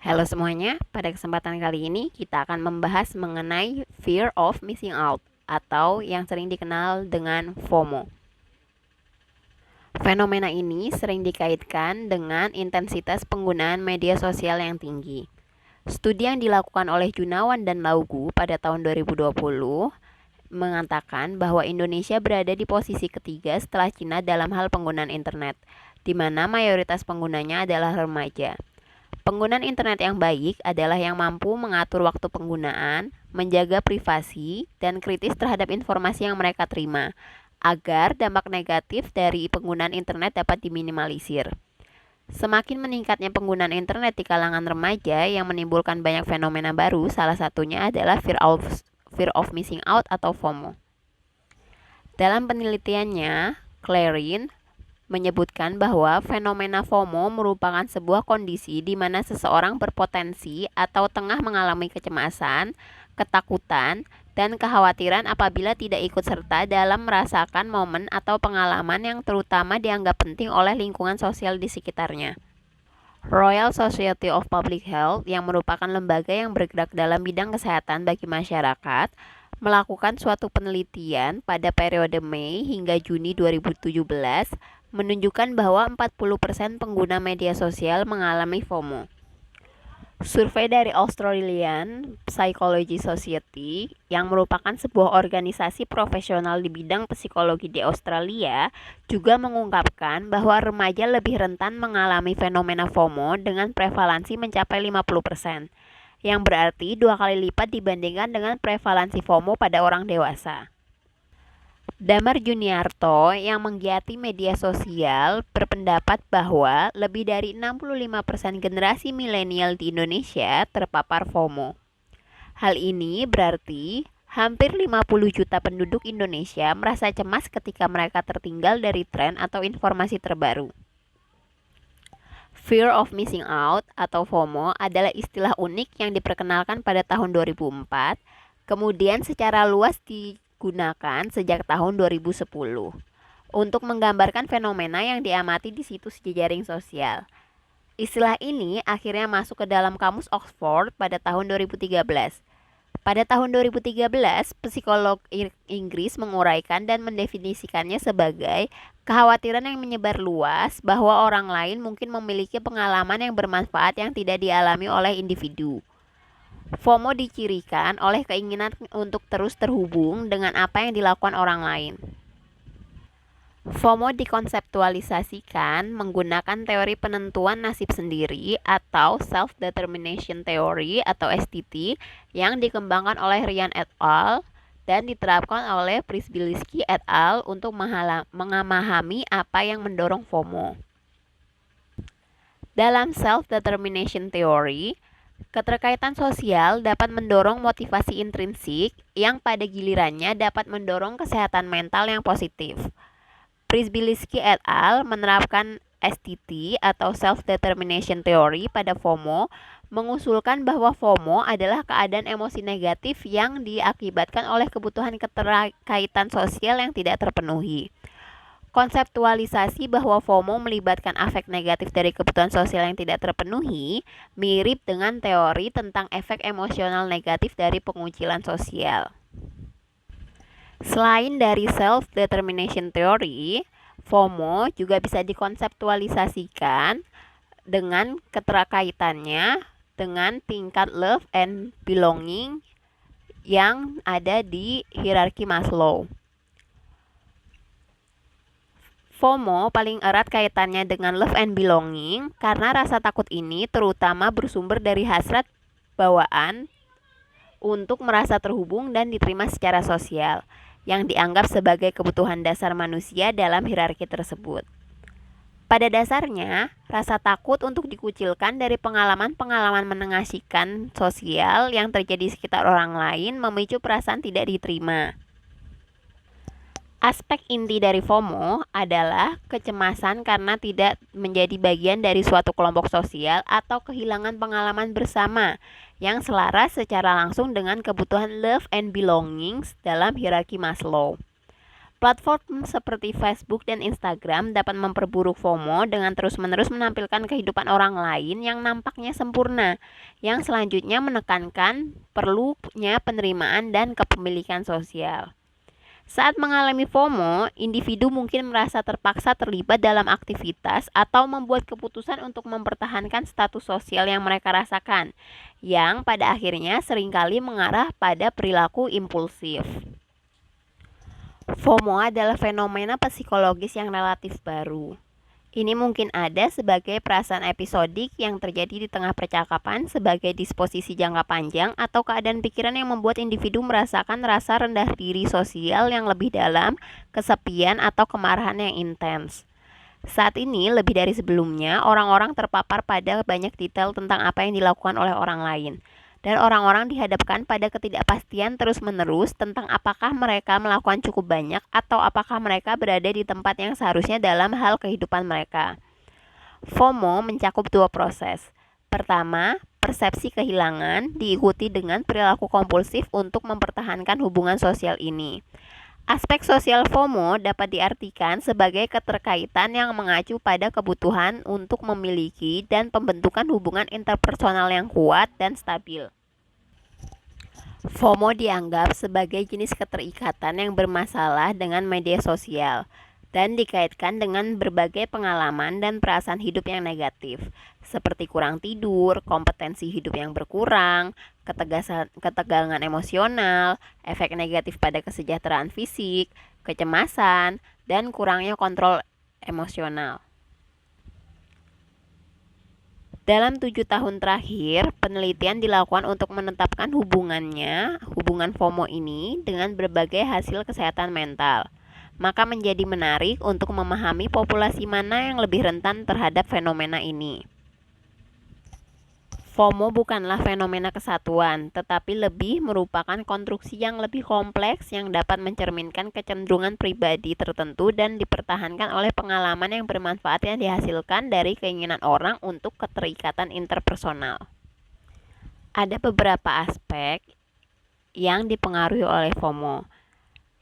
Halo semuanya, pada kesempatan kali ini kita akan membahas mengenai fear of missing out atau yang sering dikenal dengan FOMO. Fenomena ini sering dikaitkan dengan intensitas penggunaan media sosial yang tinggi. Studi yang dilakukan oleh Junawan dan Laugu pada tahun 2020 mengatakan bahwa Indonesia berada di posisi ketiga setelah Cina dalam hal penggunaan internet, di mana mayoritas penggunanya adalah remaja. Penggunaan internet yang baik adalah yang mampu mengatur waktu penggunaan, menjaga privasi, dan kritis terhadap informasi yang mereka terima, agar dampak negatif dari penggunaan internet dapat diminimalisir. Semakin meningkatnya penggunaan internet di kalangan remaja yang menimbulkan banyak fenomena baru, salah satunya adalah fear of missing out atau FOMO. Dalam penelitiannya, Clarin menyebutkan bahwa fenomena FOMO merupakan sebuah kondisi di mana seseorang berpotensi atau tengah mengalami kecemasan, ketakutan, dan kekhawatiran apabila tidak ikut serta dalam merasakan momen atau pengalaman yang terutama dianggap penting oleh lingkungan sosial di sekitarnya. Royal Society of Public Health, yang merupakan lembaga yang bergerak dalam bidang kesehatan bagi masyarakat, melakukan suatu penelitian pada periode Mei hingga Juni 2017 menunjukkan bahwa 40% pengguna media sosial mengalami FOMO. Survei dari Australian Psychology Society, yang merupakan sebuah organisasi profesional di bidang psikologi di Australia, juga mengungkapkan bahwa remaja lebih rentan mengalami fenomena FOMO dengan prevalensi mencapai 50%, yang berarti 2 kali lipat dibandingkan dengan prevalensi FOMO pada orang dewasa. Damar Juniarto yang menggiati media sosial berpendapat bahwa lebih dari 65% generasi milenial di Indonesia terpapar FOMO. Hal ini berarti hampir 50 juta penduduk Indonesia merasa cemas ketika mereka tertinggal dari tren atau informasi terbaru. Fear of missing out atau FOMO adalah istilah unik yang diperkenalkan pada tahun 2004, kemudian secara luas digunakan sejak tahun 2010 untuk menggambarkan fenomena yang diamati di situs jejaring sosial. Istilah ini akhirnya masuk ke dalam kamus Oxford pada tahun 2013. Pada tahun 2013, psikolog Inggris menguraikan dan mendefinisikannya sebagai kekhawatiran yang menyebar luas bahwa orang lain mungkin memiliki pengalaman yang bermanfaat yang tidak dialami oleh individu. FOMO dicirikan oleh keinginan untuk terus terhubung dengan apa yang dilakukan orang lain. FOMO dikonseptualisasikan menggunakan teori penentuan nasib sendiri atau Self-Determination Theory atau SDT yang dikembangkan oleh Ryan et al. Dan diterapkan oleh Przybylski et al. Untuk memahami apa yang mendorong FOMO. Dalam Self-Determination Theory, keterkaitan sosial dapat mendorong motivasi intrinsik yang pada gilirannya dapat mendorong kesehatan mental yang positif. Przybylski et al. Menerapkan SDT atau Self-Determination Theory pada FOMO, mengusulkan bahwa FOMO adalah keadaan emosi negatif yang diakibatkan oleh kebutuhan keterkaitan sosial yang tidak terpenuhi. Konseptualisasi bahwa FOMO melibatkan afek negatif dari kebutuhan sosial yang tidak terpenuhi mirip dengan teori tentang efek emosional negatif dari pengucilan sosial. Selain dari Self-Determination Theory, FOMO juga bisa dikonseptualisasikan dengan keterkaitannya dengan tingkat love and belonging yang ada di hierarki Maslow. FOMO paling erat kaitannya dengan love and belonging karena rasa takut ini terutama bersumber dari hasrat bawaan untuk merasa terhubung dan diterima secara sosial, yang dianggap sebagai kebutuhan dasar manusia dalam hierarki tersebut. Pada dasarnya, rasa takut untuk dikucilkan dari pengalaman-pengalaman mengasihkan sosial yang terjadi di sekitar orang lain memicu perasaan tidak diterima. Aspek inti dari FOMO adalah kecemasan karena tidak menjadi bagian dari suatu kelompok sosial atau kehilangan pengalaman bersama yang selaras secara langsung dengan kebutuhan love and belongings dalam hierarki Maslow. Platform seperti Facebook dan Instagram dapat memperburuk FOMO dengan terus-menerus menampilkan kehidupan orang lain yang nampaknya sempurna, yang selanjutnya menekankan perlunya penerimaan dan kepemilikan sosial. Saat mengalami FOMO, individu mungkin merasa terpaksa terlibat dalam aktivitas atau membuat keputusan untuk mempertahankan status sosial yang mereka rasakan, yang pada akhirnya seringkali mengarah pada perilaku impulsif. FOMO adalah fenomena psikologis yang relatif baru. Ini mungkin ada sebagai perasaan episodik yang terjadi di tengah percakapan sebagai disposisi jangka panjang atau keadaan pikiran yang membuat individu merasakan rasa rendah diri sosial yang lebih dalam, kesepian, atau kemarahan yang intens. Saat ini, lebih dari sebelumnya, orang-orang terpapar pada banyak detail tentang apa yang dilakukan oleh orang lain. Dan orang-orang dihadapkan pada ketidakpastian terus-menerus tentang apakah mereka melakukan cukup banyak atau apakah mereka berada di tempat yang seharusnya dalam hal kehidupan mereka. FOMO mencakup dua proses. Pertama, persepsi kehilangan diikuti dengan perilaku kompulsif untuk mempertahankan hubungan sosial ini. Aspek sosial FOMO dapat diartikan sebagai keterkaitan yang mengacu pada kebutuhan untuk memiliki dan pembentukan hubungan interpersonal yang kuat dan stabil. FOMO dianggap sebagai jenis keterikatan yang bermasalah dengan media sosial dan dikaitkan dengan berbagai pengalaman dan perasaan hidup yang negatif, seperti kurang tidur, kompetensi hidup yang berkurang, ketegangan emosional, efek negatif pada kesejahteraan fisik, kecemasan, dan kurangnya kontrol emosional. Dalam 7 tahun terakhir, penelitian dilakukan untuk menetapkan hubungan FOMO ini dengan berbagai hasil kesehatan mental. Maka menjadi menarik untuk memahami populasi mana yang lebih rentan terhadap fenomena ini. FOMO bukanlah fenomena kesatuan, tetapi lebih merupakan konstruksi yang lebih kompleks yang dapat mencerminkan kecenderungan pribadi tertentu dan dipertahankan oleh pengalaman yang bermanfaat yang dihasilkan dari keinginan orang untuk keterikatan interpersonal. Ada beberapa aspek yang dipengaruhi oleh FOMO.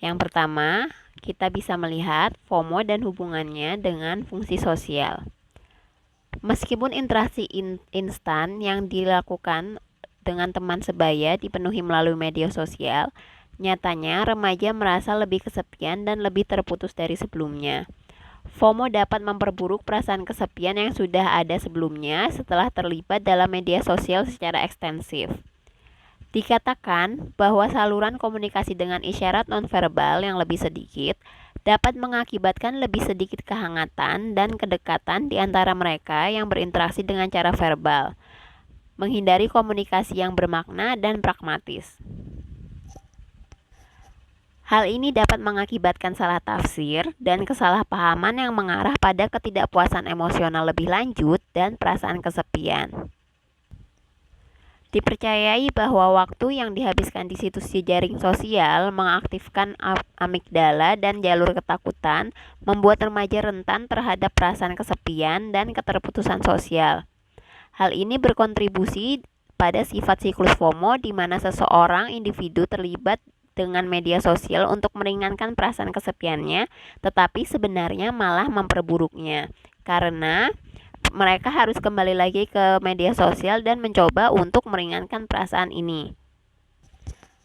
Yang pertama, kita bisa melihat FOMO dan hubungannya dengan fungsi sosial. Meskipun interaksi instan yang dilakukan dengan teman sebaya dipenuhi melalui media sosial, nyatanya remaja merasa lebih kesepian dan lebih terputus dari sebelumnya. FOMO dapat memperburuk perasaan kesepian yang sudah ada sebelumnya setelah terlibat dalam media sosial secara ekstensif. Dikatakan bahwa saluran komunikasi dengan isyarat nonverbal yang lebih sedikit dapat mengakibatkan lebih sedikit kehangatan dan kedekatan di antara mereka yang berinteraksi dengan cara verbal, menghindari komunikasi yang bermakna dan pragmatis. Hal ini dapat mengakibatkan salah tafsir dan kesalahpahaman yang mengarah pada ketidakpuasan emosional lebih lanjut dan perasaan kesepian. Dipercayai bahwa waktu yang dihabiskan di situs jejaring sosial mengaktifkan amigdala dan jalur ketakutan, membuat remaja rentan terhadap perasaan kesepian dan keterputusan sosial. Hal ini berkontribusi pada sifat siklus FOMO di mana seseorang individu terlibat dengan media sosial untuk meringankan perasaan kesepiannya, tetapi sebenarnya malah memperburuknya, karena mereka harus kembali lagi ke media sosial dan mencoba untuk meringankan perasaan ini.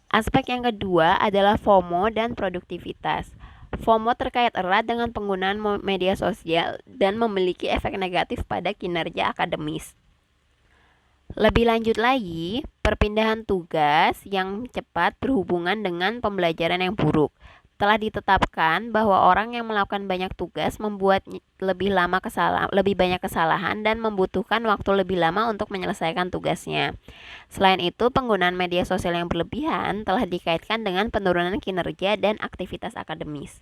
Aspek yang kedua adalah FOMO dan produktivitas. FOMO terkait erat dengan penggunaan media sosial dan memiliki efek negatif pada kinerja akademis. Lebih lanjut lagi, perpindahan tugas yang cepat berhubungan dengan pembelajaran yang buruk. Telah ditetapkan bahwa orang yang melakukan banyak tugas membuat lebih banyak kesalahan dan membutuhkan waktu lebih lama untuk menyelesaikan tugasnya. Selain itu, penggunaan media sosial yang berlebihan telah dikaitkan dengan penurunan kinerja dan aktivitas akademis.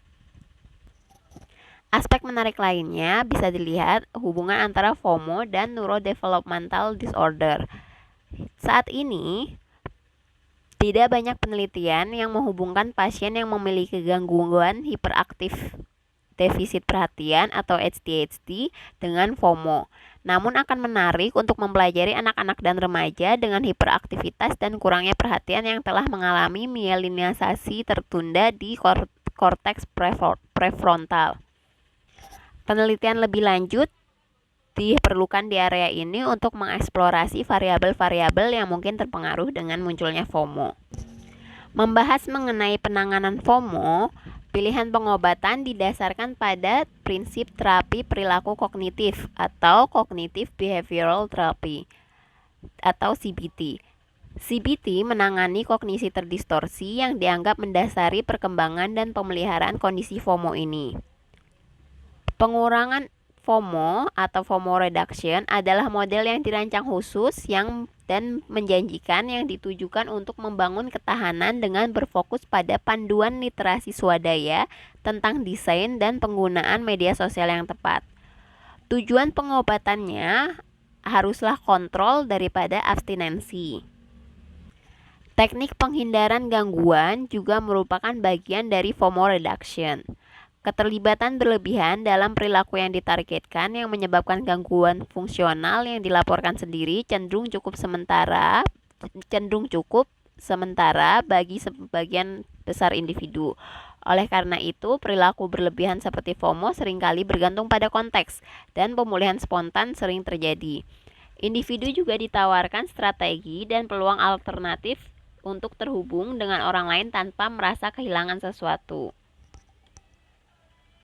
Aspek menarik lainnya bisa dilihat hubungan antara FOMO dan neurodevelopmental disorder. Saat ini, tidak banyak penelitian yang menghubungkan pasien yang memiliki gangguan hiperaktif defisit perhatian atau ADHD dengan FOMO. Namun akan menarik untuk mempelajari anak-anak dan remaja dengan hiperaktivitas dan kurangnya perhatian yang telah mengalami mielinisasi tertunda di korteks prefrontal. Penelitian lebih lanjut diperlukan di area ini untuk mengeksplorasi variabel-variabel yang mungkin terpengaruh dengan munculnya FOMO. Membahas mengenai penanganan FOMO, pilihan pengobatan didasarkan pada prinsip terapi perilaku kognitif atau Cognitive Behavioral Therapy atau CBT. CBT menangani kognisi terdistorsi yang dianggap mendasari perkembangan dan pemeliharaan kondisi FOMO ini. Pengurangan FOMO atau FOMO reduction adalah model yang dirancang khusus dan menjanjikan yang ditujukan untuk membangun ketahanan dengan berfokus pada panduan literasi swadaya tentang desain dan penggunaan media sosial yang tepat. Tujuan pengobatannya haruslah kontrol daripada abstinensi. Teknik penghindaran gangguan juga merupakan bagian dari FOMO reduction. Keterlibatan berlebihan dalam perilaku yang ditargetkan yang menyebabkan gangguan fungsional yang dilaporkan sendiri cenderung cukup sementara bagi sebagian besar individu. Oleh karena itu, perilaku berlebihan seperti FOMO seringkali bergantung pada konteks, dan pemulihan spontan sering terjadi. Individu juga ditawarkan strategi dan peluang alternatif untuk terhubung dengan orang lain tanpa merasa kehilangan sesuatu.